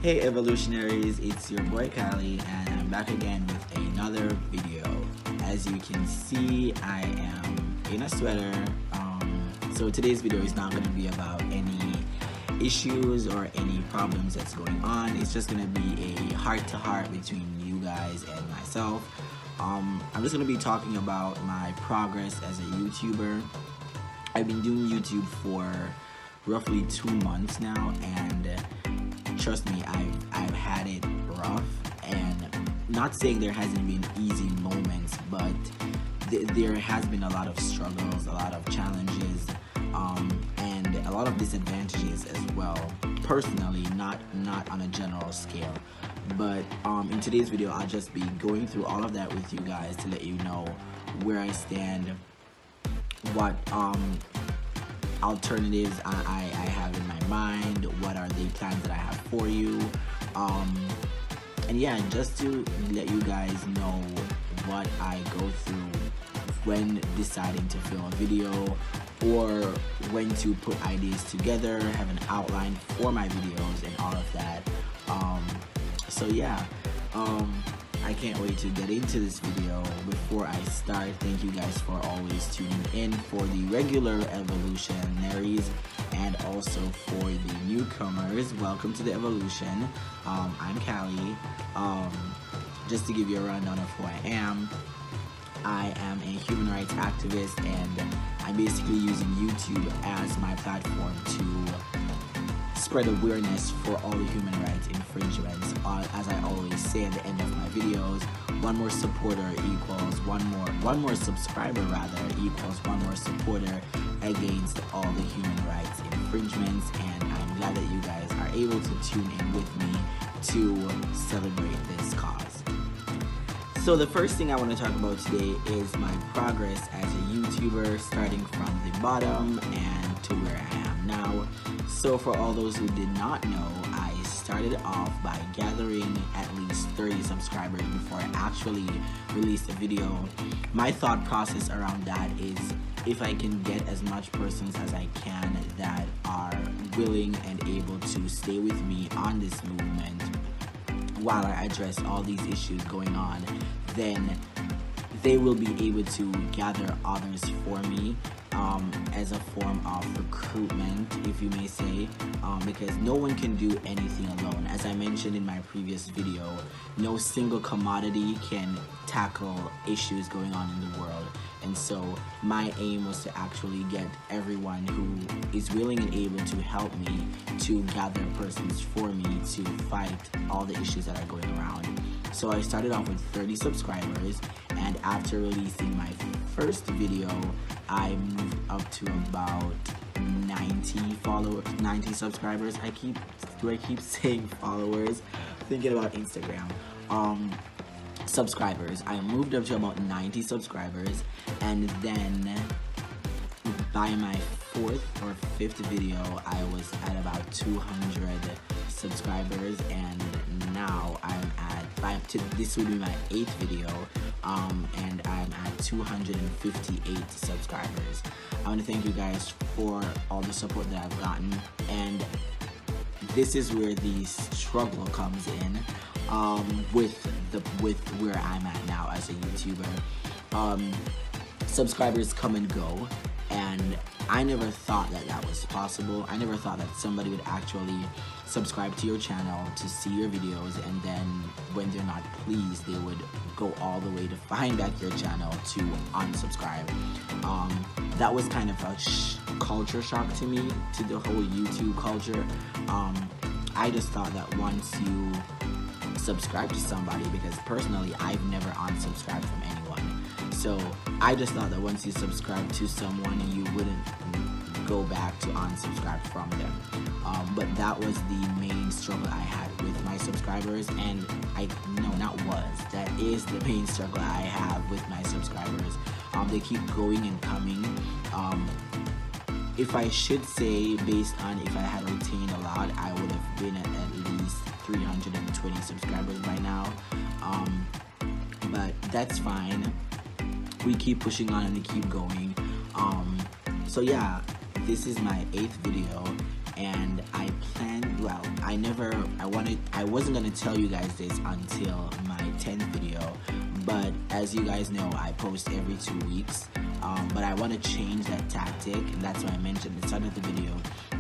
Hey evolutionaries, it's your boy Kali and I'm back again with another video. As you can see, I am in a sweater. So today's video is not going to be about any issues or any problems that's going on. It's just going to be a heart-to-heart between you guys and myself. I'm just going to be talking about my progress as a YouTuber. I've been doing YouTube for roughly 2 months now, and trust me, I've had it rough, and not saying there hasn't been easy moments, but there has been a lot of struggles, a lot of challenges, and a lot of disadvantages as well. Personally, not on a general scale, but in today's video, I'll just be going through all of that with you guys to let you know where I stand, what alternatives I have in my mind, what are the plans that I have for you, and yeah, just to let you guys know what I go through when deciding to film a video, or when to put ideas together, have an outline for my videos and all of that. So yeah, I can't wait to get into this video. Before I start, thank you guys for always tuning in for the regular evolutionaries and also for the newcomers. Welcome to the evolution. I'm Callie. Just to give you a rundown of who I am a human rights activist, and I'm basically using YouTube as my platform to spread awareness for all the human rights infringements. As I always say at the end of my videos, one more supporter equals one more subscriber rather equals one more supporter against all the human rights infringements, and I'm glad that you guys are able to tune in with me to celebrate this cause. So the first thing I want to talk about today is my progress as a YouTuber, starting from the bottom and to where I am now. So for all those who did not know, I started off by gathering at least 30 subscribers before I actually released a video. My thought process around that is, if I can get as much persons as I can that are willing and able to stay with me on this movement while I address all these issues going on, then they will be able to gather others for me as a form of recruitment, if you may say, because no one can do anything alone. As I mentioned in my previous video, no single commodity can tackle issues going on in the world. And so my aim was to actually get everyone who is willing and able to help me to gather persons for me to fight all the issues that are going around. So I started off with 30 subscribers, and after releasing my first video, I moved up to about 90 subscribers. Do I keep saying followers? Thinking about Instagram. Subscribers. I moved up to about 90 subscribers, and then by my 4th or 5th video, I was at about 200 subscribers, and now this will be my 8th video, and I'm at 258 subscribers. I want to thank you guys for all the support that I've gotten, and this is where the struggle comes in with where I'm at now as a YouTuber. Subscribers come and go, and I never thought that was possible. I never thought that somebody would actually subscribe to your channel to see your videos, and then when they're not pleased, they would go all the way to find back your channel to unsubscribe. That was kind of a culture shock to me, to the whole YouTube culture. I just thought that once you subscribe to somebody, because personally I've never unsubscribed from anyone, so I just thought that once you subscribe to someone, you wouldn't go back to unsubscribe from them. But that was the main struggle I had with my subscribers, and that is the main struggle I have with my subscribers. They keep going and coming. If I should say, based on if I had retained a lot, I would have been at least 320 subscribers by now. But that's fine. We keep pushing on and we keep going. So yeah, this is my 8th video, and I plan well, I wasn't gonna tell you guys this until my 10th video, but as you guys know, I post every 2 weeks. But I want to change that tactic, and that's why I mentioned at the start of the video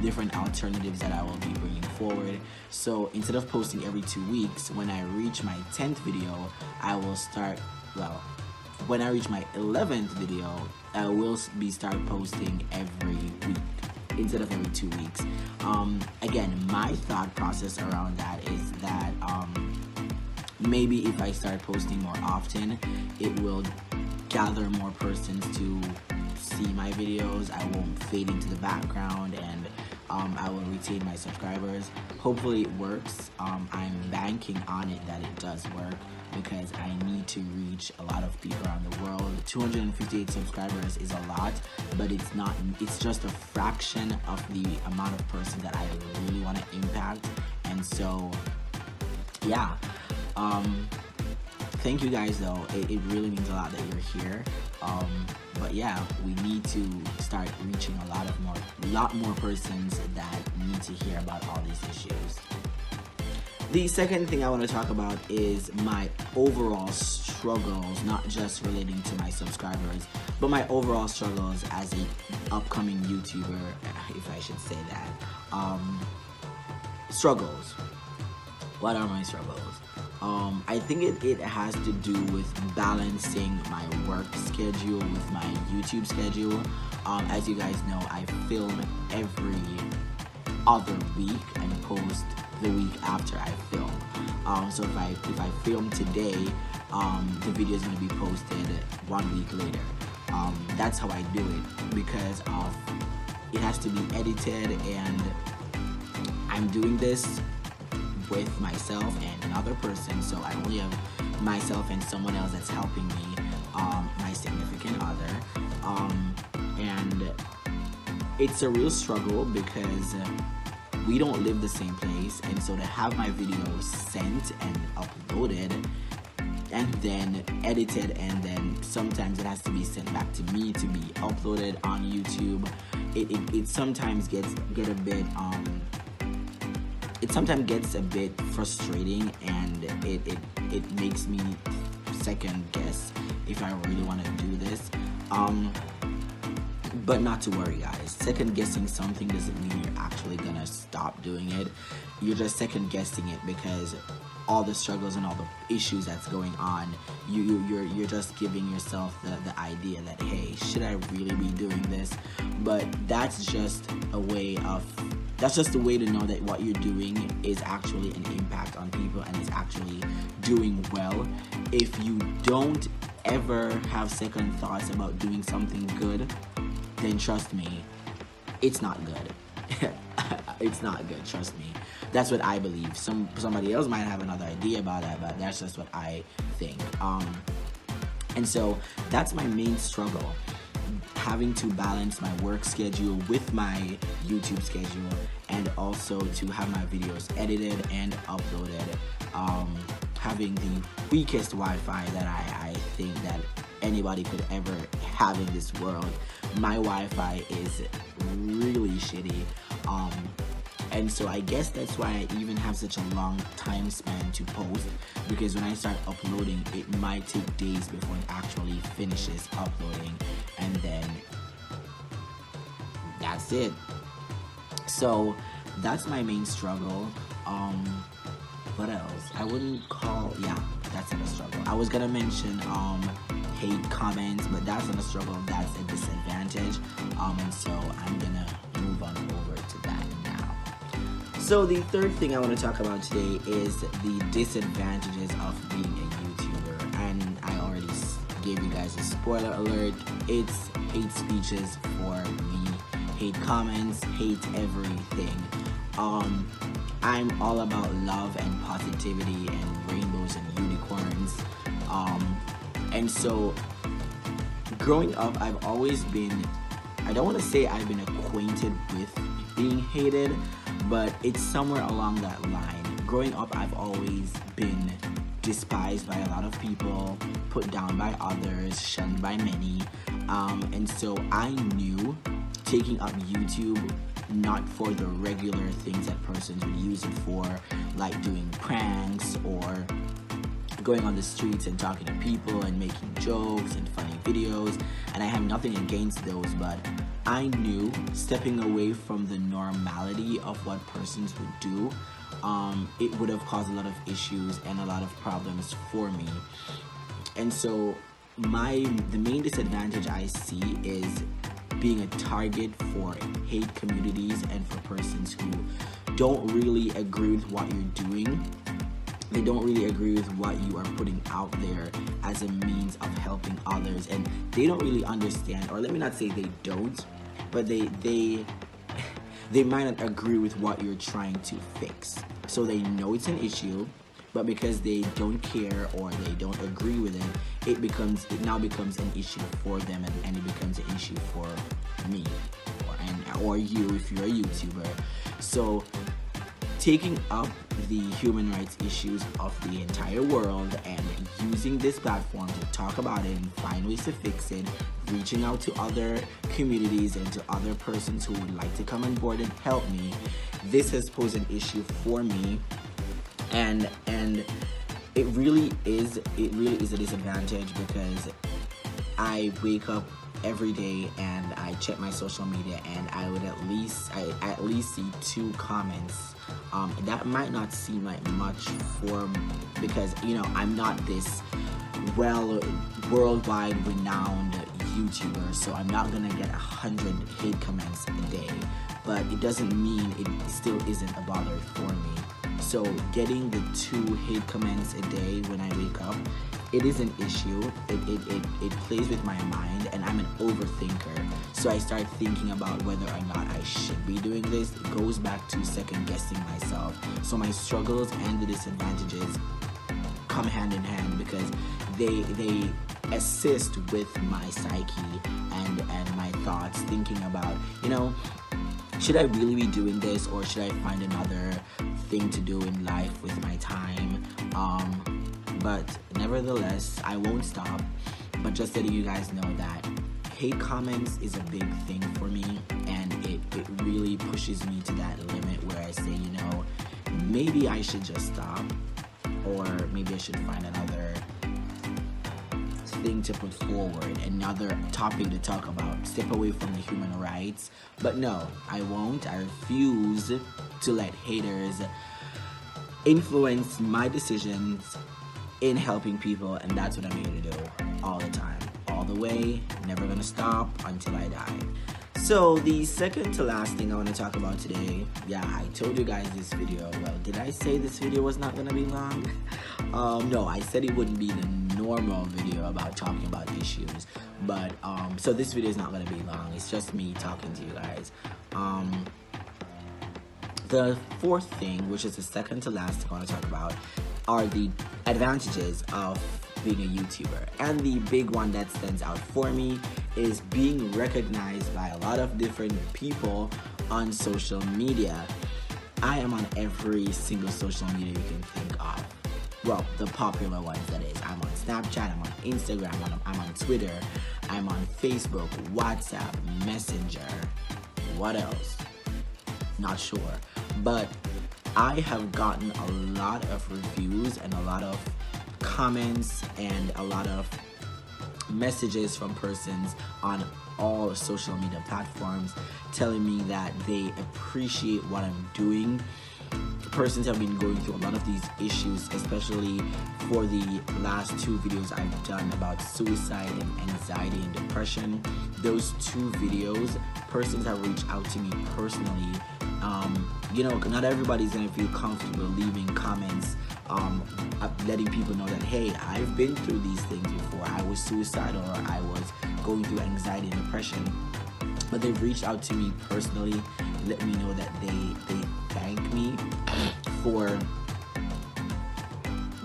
different alternatives that I will be bringing forward. So instead of posting every 2 weeks, when I reach my 10th video, I will start, well, when I reach my 11th video, I will start posting every week instead of every 2 weeks. Again, my thought process around that is that maybe if I start posting more often, it will gather more persons to see my videos. I won't fade into the background, and I will retain my subscribers. Hopefully it works. I'm banking on it that it does work, because I need to reach a lot of people around the world. 258 subscribers is a lot, but it's just a fraction of the amount of persons that I really want to impact. And so yeah, thank you guys though. It really means a lot that you're here. But yeah, we need to start reaching a lot more persons that need to hear about all these issues. The second thing I want to talk about is my overall struggles, not just relating to my subscribers, but my overall struggles as an upcoming YouTuber, if I should say that. Struggles. What are my struggles? I think it has to do with balancing my work schedule with my YouTube schedule. As you guys know, I film every other week and post the week after I film. So if I film today, the video is going to be posted 1 week later. That's how I do it, because it has to be edited, and I'm doing this with myself and another person, so I only have myself and someone else that's helping me, my significant other, and it's a real struggle because we don't live the same place, and so to have my videos sent and uploaded and then edited, and then sometimes it has to be sent back to me to be uploaded on YouTube, it sometimes gets a bit it sometimes gets a bit frustrating, and it makes me second guess if I really want to do this. But not to worry, guys. Second guessing something doesn't mean you're actually gonna stop doing it. You're just second guessing it because all the struggles and all the issues that's going on, you're just giving yourself the idea that, hey, should I really be doing this? But that's just a way to know that what you're doing is actually an impact on people and is actually doing well. If you don't ever have second thoughts about doing something good, then trust me, it's not good. It's not good, trust me. That's what I believe. Somebody else might have another idea about that, but that's just what I think. And so that's my main struggle, having to balance my work schedule with my YouTube schedule, and also to have my videos edited and uploaded. Having the weakest Wi-Fi that I think that anybody could ever have in this world. My Wi-Fi is really shitty. And so I guess that's why I even have such a long time span to post, because when I start uploading, it might take days before it actually finishes uploading, and then that's it. So that's my main struggle. What else? I wouldn't call, yeah, that's not a struggle. I was gonna mention hate comments, but that's not a struggle, that's a disadvantage. And so I'm gonna move on over to that now. So the third thing I want to talk about today is the disadvantages of being a YouTuber. And I already gave you guys a spoiler alert. It's hate speeches for me, hate comments, hate everything. I'm all about love and positivity and rainbows and unicorns. And so growing up, I've always been, I don't want to say I've been acquainted with being hated, but it's somewhere along that line. Growing up, I've always been despised by a lot of people, put down by others, shunned by many. And so I knew taking up YouTube not for the regular things that persons would use it for, like doing pranks or going on the streets and talking to people and making jokes and funny videos. And I have nothing against those, but I knew stepping away from the normality of what persons would do, it would have caused a lot of issues and a lot of problems for me. And so the main disadvantage I see is being a target for hate communities and for persons who don't really agree with what you're doing. They don't really agree with what you are putting out there as a means of helping others, and they don't really understand, or let me not say they don't, but they might not agree with what you're trying to fix. So they know it's an issue, but because they don't care or they don't agree with it, it now becomes an issue for them, and it becomes an issue for me or you if you're a YouTuber. So taking up the human rights issues of the entire world and using this platform to talk about it and find ways to fix it, reaching out to other communities and to other persons who would like to come on board and help me, this has posed an issue for me, and it really is a disadvantage, because I wake up every day and I check my social media and I at least see 2 comments. That might not seem like much because I'm not this worldwide renowned YouTuber, so I'm not gonna get 100 hate comments a day, but it doesn't mean it still isn't a bother for me. So getting the 2 hate comments a day when I wake up, it is an issue. It plays with my mind, and I'm an overthinker. So I start thinking about whether or not I should be doing this. It goes back to second guessing myself. So my struggles and the disadvantages come hand in hand, because they assist with my psyche and my thoughts, thinking about, should I really be doing this, or should I find another thing to do in life with my time? But nevertheless, I won't stop. But just letting you guys know that hate comments is a big thing for me, and it really pushes me to that limit where I say, maybe I should just stop, or maybe I should find another thing to put forward, another topic to talk about, step away from the human rights. But no, I won't. I refuse to let haters influence my decisions in helping people, and that's what I'm here to do all the time, all the way, never gonna stop until I die. So the second to last thing I want to talk about today, I told you guys this video, well, did I say this video was not gonna be long? No, I said it wouldn't be the normal video about talking about issues, but so this video is not gonna be long. It's just me talking to you guys. The fourth thing, which is the second to last thing I want to talk about, are the advantages of being a YouTuber. And the big one that stands out for me is being recognized by a lot of different people on social media. I am on every single social media you can think of. Well, the popular ones, that is. I'm on Snapchat, I'm on Instagram, I'm on Twitter, I'm on Facebook, WhatsApp, Messenger. What else? Not sure. But I have gotten a lot of reviews and a lot of comments and a lot of messages from persons on all social media platforms telling me that they appreciate what I'm doing. Persons have been going through a lot of these issues, especially for the last 2 videos I've done about suicide and anxiety and depression. Those 2 videos, persons have reached out to me personally. Not everybody's gonna feel comfortable leaving comments, letting people know that, hey, I've been through these things before. I was suicidal, or I was going through anxiety and depression. But they've reached out to me personally, let me know that they thank me for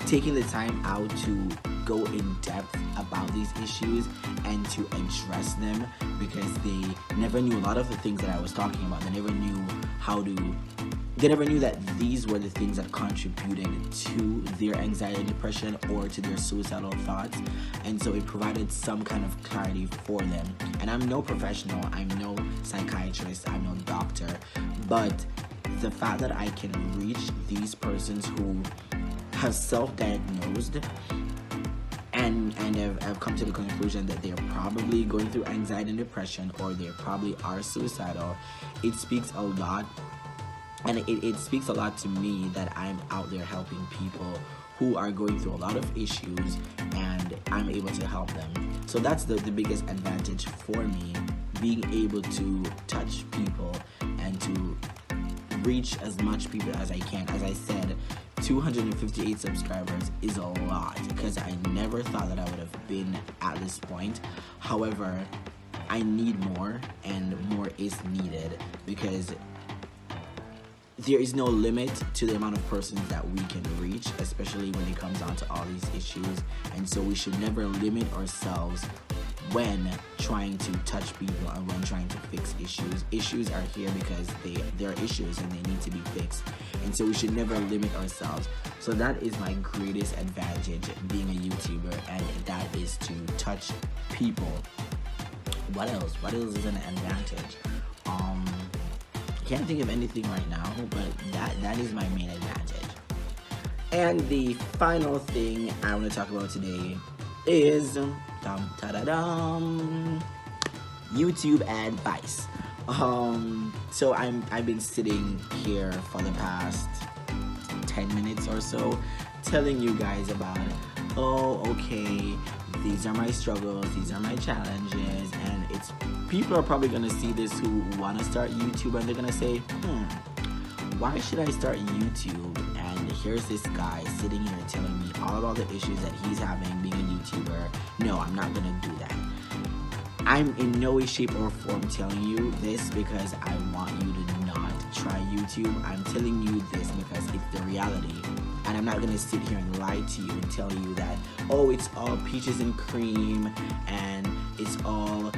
taking the time out to go in depth about these issues and to address them, because they never knew a lot of the things that I was talking about. They never knew how to they never knew that these were the things that contributed to their anxiety and depression or to their suicidal thoughts. And so it provided some kind of clarity for them. And I'm no professional, I'm no psychiatrist, I'm no doctor, but the fact that I can reach these persons who have self-diagnosed and have come to the conclusion that they're probably going through anxiety and depression, or they probably are suicidal, it speaks a lot. And it speaks a lot to me that I'm out there helping people who are going through a lot of issues, and I'm able to help them. So that's the biggest advantage for me, being able to touch people and to reach as much people as I can. As I said, 258 subscribers is a lot, because I never thought that I would have been at this point. However, I need more, and more is needed, because there is no limit to the amount of persons that we can reach, especially when it comes down to all these issues. And so we should never limit ourselves when trying to touch people and when trying to fix issues. Issues are here because they're issues and they need to be fixed. And so we should never limit ourselves. So that is my greatest advantage being a YouTuber, and that is to touch people. What else? What else is an advantage? Can't think of anything right now, but that is my main advantage. And the final thing I want to talk about today is YouTube advice. So I've been sitting here for the past 10 minutes or so telling you guys about, oh, okay, these are my struggles, these are my challenges, and it's people are probably gonna see this who wanna start YouTube, and they're gonna say, why should I start YouTube? And here's this guy sitting here telling me all about the issues that he's having being a YouTuber. No, I'm not gonna do that. I'm in no way, shape, or form telling you this because I want you to not try YouTube. I'm telling you this because it's the reality. And I'm not gonna sit here and lie to you and tell you that, oh, it's all peaches and cream and it's all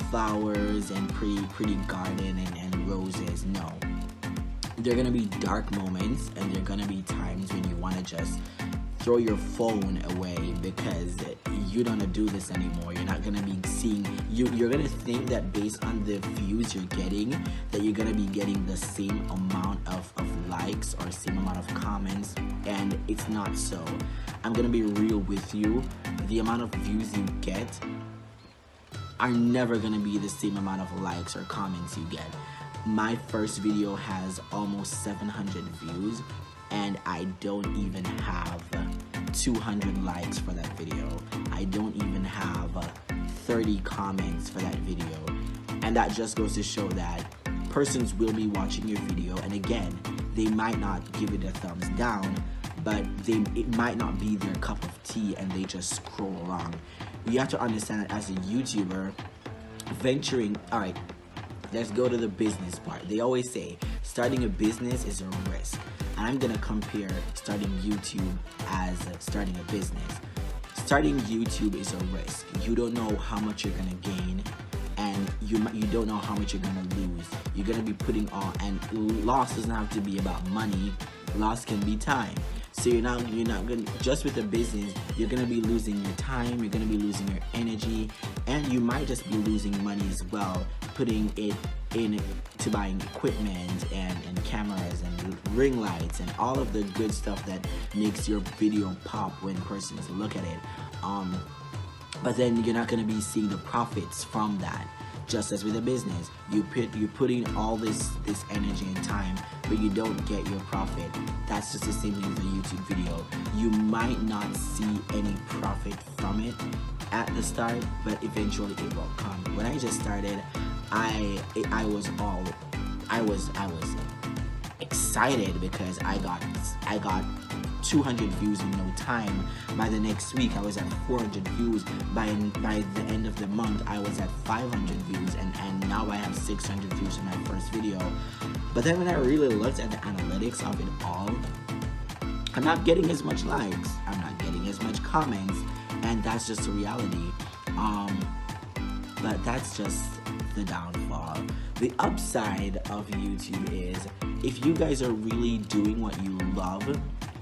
flowers and pretty garden and roses. No. There are gonna be dark moments, and there are gonna be times when you wanna just throw your phone away because you don't wanna do this anymore. You're not gonna be seeing, you're gonna think that based on the views you're getting, that you're gonna be getting the same amount of likes or same amount of comments, and it's not so. I'm gonna be real with you. The amount of views you get are never gonna be the same amount of likes or comments you get. My first video has almost 700 views, and I don't even have 200 likes for that video. I don't even have 30 comments for that video. And that just goes to show that persons will be watching your video, and again, they might not give it a thumbs down, but it might not be their cup of tea, and they just scroll along. You have to understand that as a YouTuber, venturing, alright, let's go to the business part. They always say starting a business is a risk. And I'm gonna compare starting YouTube as starting a business. Starting YouTube is a risk. You don't know how much you're gonna gain, and you don't know how much you're gonna lose. You're gonna be putting all, and loss doesn't have to be about money. Loss can be time. So you're not gonna, just with a business, you're gonna be losing your time, you're gonna be losing your energy, and you might just be losing money as well, putting it in to buying equipment and cameras and ring lights and all of the good stuff that makes your video pop when persons look at it. But then you're not gonna be seeing the profits from that. Just as with a business, you're putting all this energy and time, but you don't get your profit. That's just the same thing with a YouTube video. You might not see any profit from it at the start, but eventually it will come. When I just started, I was excited because I got 200 views in no time. By the next week, I was at 400 views. By the end of the month, I was at 500 views, and now I have 600 views in my first video. But then when I really looked at the analytics of it all, I'm not getting as much likes, I'm not getting as much comments, and that's just the reality. But that's just the downfall. The upside of YouTube is if you guys are really doing what you love,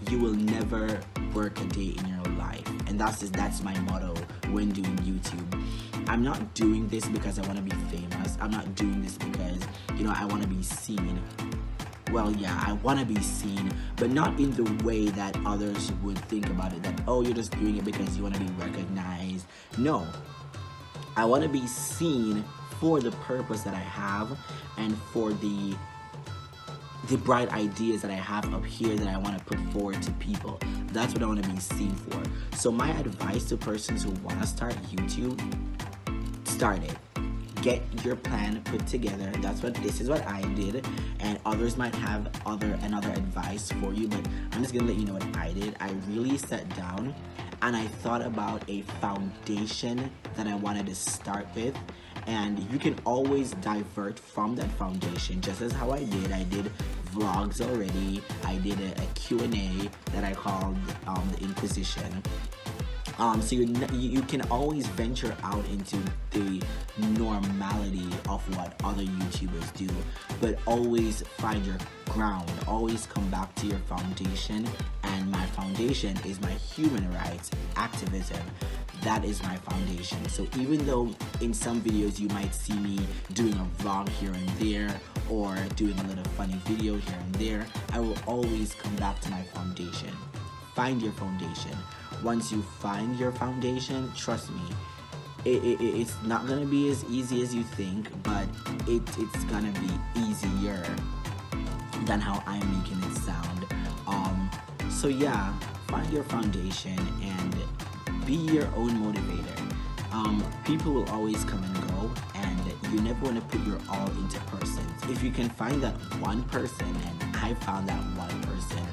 you will never work a day in your life. And that's my motto when doing YouTube. I'm not doing this because I want to be famous. I'm not doing this because, I want to be seen. Well, yeah, I want to be seen, but not in the way that others would think about it, that, oh, you're just doing it because you want to be recognized. No, I want to be seen for the purpose that I have and for the bright ideas that I have up here that I want to put forward to people. That's what I want to be seen for. So my advice to persons who want to start YouTube, start it. Get your plan put together. This is what I did, and others might have another advice for you, but I'm just gonna let you know what I did. I really sat down and I thought about a foundation that I wanted to start with, and you can always divert from that foundation, just as how I did. I did vlogs already. I did a Q&A that I called the Inquisition. So you can always venture out into the normality of what other YouTubers do, but always find your ground. Always come back to your foundation, and my foundation is my human rights activism. That is my foundation. So even though in some videos you might see me doing a vlog here and there, or doing a little funny video here and there, I will always come back to my foundation. Find your foundation. Once you find your foundation, trust me, it's not gonna be as easy as you think, but it's gonna be easier than how I'm making it sound. So yeah, find your foundation and be your own motivator. People will always come and go, and you never want to put your all into persons. If you can find that one person, and I found that one person,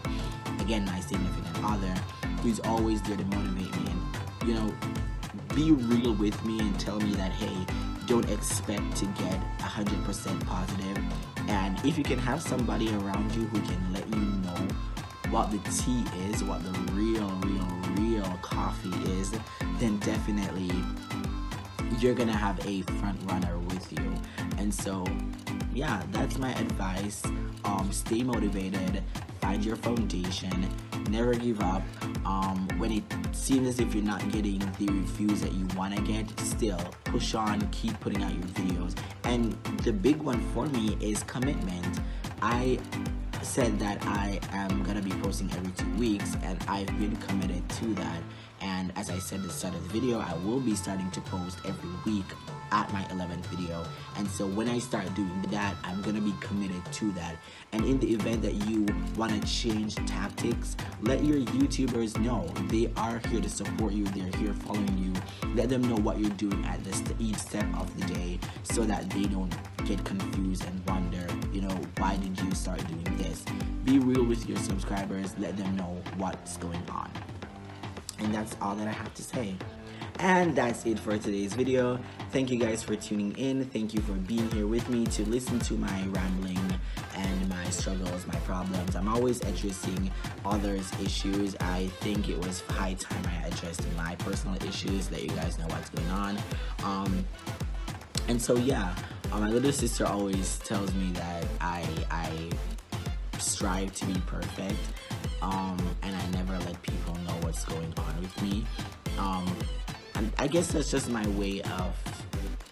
again, my significant other, who's always there to motivate me and, be real with me and tell me that, hey, don't expect to get 100% positive. And if you can have somebody around you who can let you know what the tea is, what the real coffee is, then definitely you're gonna have a front runner with you. And so, yeah, that's my advice. Stay motivated, find your foundation, never give up. When it seems as if you're not getting the reviews that you want to get, still push on, keep putting out your videos. And the big one for me is commitment. I said that I am gonna be posting every 2 weeks, and I've been committed to that. And as I said at the start of the video, I will be starting to post every week at my 11th video. And so when I start doing that, I'm gonna be committed to that. And in the event that you want to change tactics, let your YouTubers know. They are here to support you. They're here following you. Let them know what you're doing at each step of the day, so that they don't get confused and wonder, why did you start doing this? Be real with your subscribers. Let them know what's going on. And that's all that I have to say. And that's it for today's video. Thank you guys for tuning in. Thank you for being here with me to listen to my rambling and my struggles, my problems. I'm always addressing others' issues. I think it was high time I addressed my personal issues, let you guys know what's going on. And so yeah, my little sister always tells me that I strive to be perfect, and I never let people know what's going on with me. And I guess that's just my way of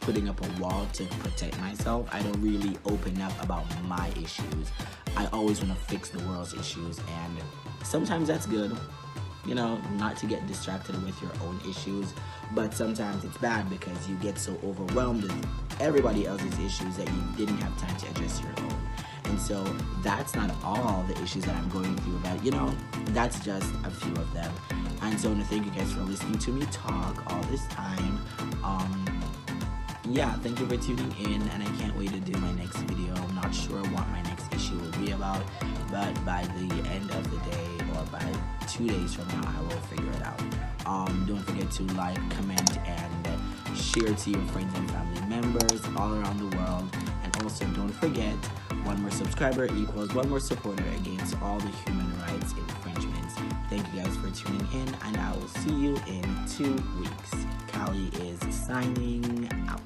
putting up a wall to protect myself. I don't really open up about my issues. I always want to fix the world's issues, and sometimes that's good, not to get distracted with your own issues, but sometimes it's bad because you get so overwhelmed with everybody else's issues that you didn't have time to address your own. And so that's not all the issues that I'm going through, but that's just a few of them. And so I want to thank you guys for listening to me talk all this time. Yeah, thank you for tuning in, and I can't wait to do my next video. I'm not sure what my next issue will be about, but by the end of the day, or by 2 days from now, I will figure it out. Don't forget to like, comment, and share to your friends and family members all around the world. And also don't forget, one more subscriber equals one more supporter against all the human rights infringements. Thank you guys for tuning in, and I will see you in 2 weeks. Callie is signing out.